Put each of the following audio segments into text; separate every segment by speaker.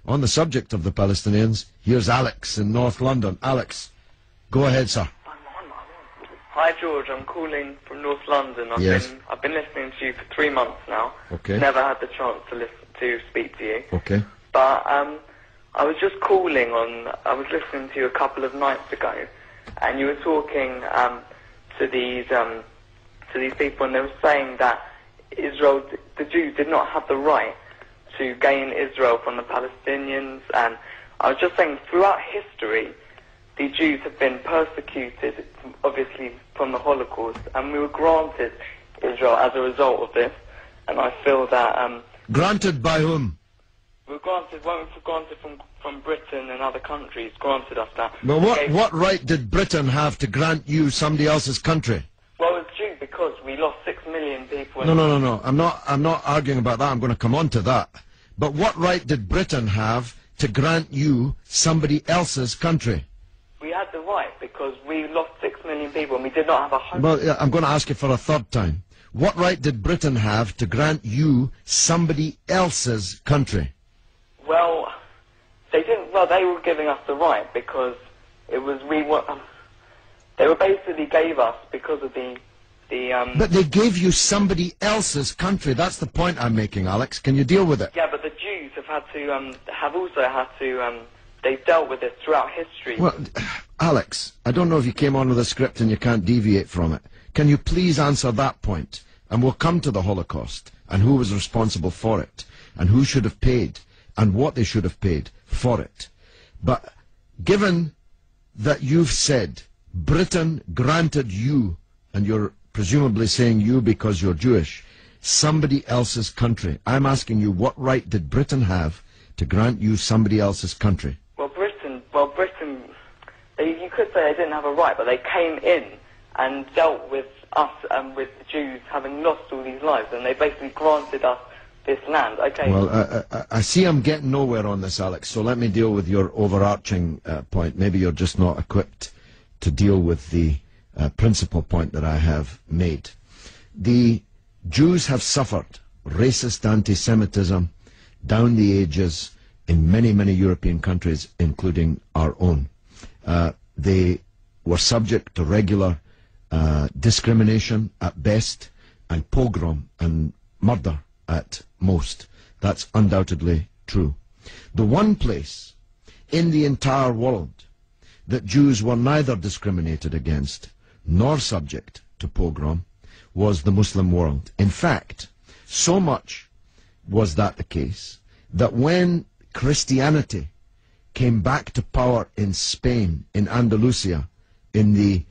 Speaker 1: On the subject of the Palestinians, here's Alex in North London. Alex, go ahead, sir.
Speaker 2: Hi George, I'm calling from North London. I've been listening to you for 3 months now.
Speaker 1: Okay.
Speaker 2: Never had the chance to speak to you.
Speaker 1: Okay.
Speaker 2: But I was just calling I was listening to you a couple of nights ago, and you were talking to these people, and they were saying that Israel, the Jews did not have the right to gain Israel from the Palestinians. And I was just saying, throughout history, the Jews have been persecuted, obviously from the Holocaust, and we were granted Israel as a result of this. And I feel that
Speaker 1: granted by whom?
Speaker 2: We were granted from Britain and other countries. Granted us that.
Speaker 1: Well, what right did Britain have to grant you somebody else's country?
Speaker 2: Well, it's due because we lost 6 million people.
Speaker 1: No. I'm not arguing about that. I'm going to come on to that. But what right did Britain have to grant you somebody else's country?
Speaker 2: We had the right because we lost 6 million people and we did not have a home.
Speaker 1: Well, I'm going to ask you for a third time. What right did Britain have to grant you somebody else's country?
Speaker 2: Well, they didn't. Well, they were giving us the right because it was they were basically gave us because of the.
Speaker 1: But they gave you somebody else's country. That's the point I'm making, Alex. Can you deal with it?
Speaker 2: Yeah, but the Jews have also had to. They've dealt with this throughout history.
Speaker 1: Well, Alex, I don't know if you came on with a script and you can't deviate from it. Can you please answer that point? And we'll come to the Holocaust and who was responsible for it and who should have paid and what they should have paid for it. But given that you've said Britain granted you, and you're presumably saying you because you're Jewish, somebody else's country, I'm asking you, what right did Britain have to grant you somebody else's country?
Speaker 2: Britain, you could say they didn't have a right, but they came in and dealt with us and with the Jews having lost all these lives, and they basically granted us this land. Okay.
Speaker 1: Well, I see I'm getting nowhere on this, Alex, so let me deal with your overarching point. Maybe you're just not equipped to deal with the principal point that I have made. The Jews have suffered racist anti-Semitism down the ages in many, many European countries, including our own. They were subject to regular discrimination at best, and pogrom and murder at most. That's undoubtedly true. The one place in the entire world that Jews were neither discriminated against nor subject to pogrom was the Muslim world. In fact, so much was that the case that when Christianity came back to power in Spain, in Andalusia, in the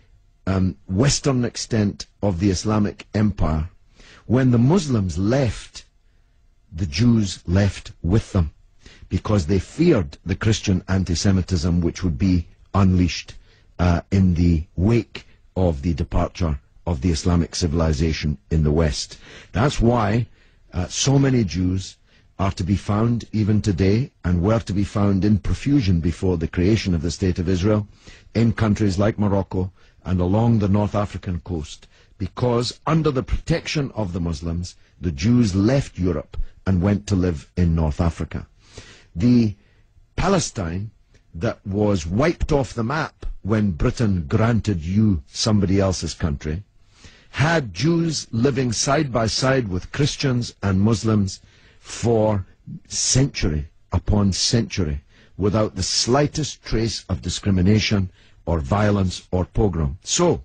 Speaker 1: western extent of the Islamic Empire, when the Muslims left, the Jews left with them because they feared the Christian anti-Semitism which would be unleashed in the wake of the departure of the Islamic civilization in the West. That's why so many Jews are to be found even today, and were to be found in profusion before the creation of the State of Israel, in countries like Morocco and along the North African coast, because under the protection of the Muslims, the Jews left Europe and went to live in North Africa. The Palestine that was wiped off the map when Britain granted you somebody else's country had Jews living side by side with Christians and Muslims for century upon century without the slightest trace of discrimination or violence or pogrom. So,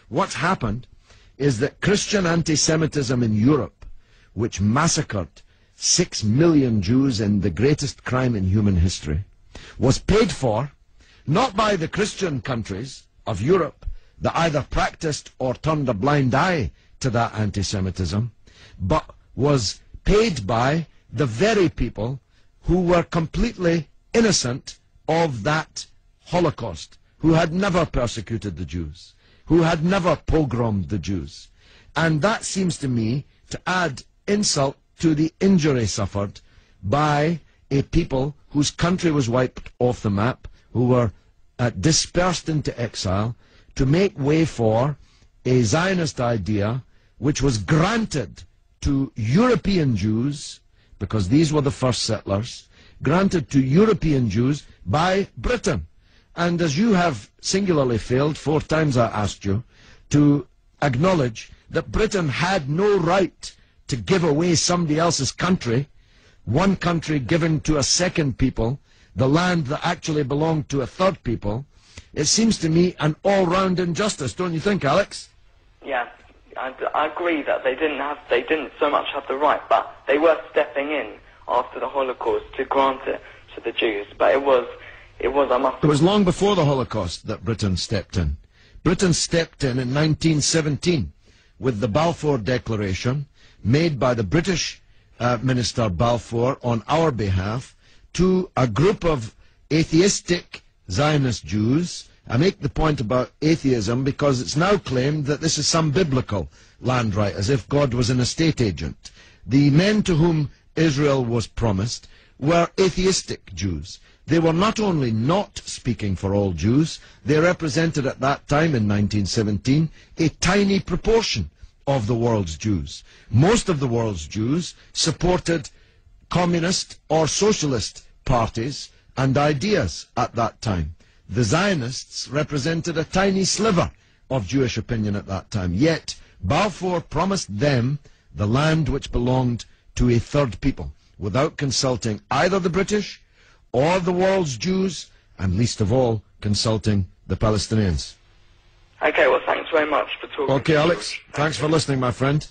Speaker 1: what's happened is that Christian anti-Semitism in Europe, which massacred 6 million Jews in the greatest crime in human history, was paid for not by the Christian countries of Europe that either practiced or turned a blind eye to that anti-Semitism, but was paid by the very people who were completely innocent of that Holocaust, who had never persecuted the Jews, who had never pogromed the Jews. And that seems to me to add insult to the injury suffered by a people whose country was wiped off the map, who were dispersed into exile, to make way for a Zionist idea which was granted to European Jews, because these were the first settlers, granted to European Jews by Britain. And as you have singularly failed, 4 times I asked you, to acknowledge that Britain had no right to give away somebody else's country, one country given to a second people, the land that actually belonged to a third people, it seems to me an all-round injustice, don't you think, Alex?
Speaker 2: Yeah, I agree that they didn't so much have the right, but they were stepping in after the Holocaust to grant it to the Jews. But it was
Speaker 1: It was long before the Holocaust that Britain stepped in. Britain stepped in 1917 with the Balfour Declaration made by the British Minister Balfour on our behalf to a group of atheistic Zionist Jews. I make the point about atheism because it's now claimed that this is some biblical land right, as if God was an estate agent. The men to whom Israel was promised were atheistic Jews. They were not only not speaking for all Jews, they represented at that time in 1917 a tiny proportion of the world's Jews. Most of the world's Jews supported communist or socialist parties and ideas at that time. The Zionists represented a tiny sliver of Jewish opinion at that time. Yet Balfour promised them the land which belonged to a third people, without consulting either the British or the world's Jews, and least of all, consulting the Palestinians.
Speaker 2: Okay, well, thanks very much for talking.
Speaker 1: Okay, Alex, thanks for listening, my friend.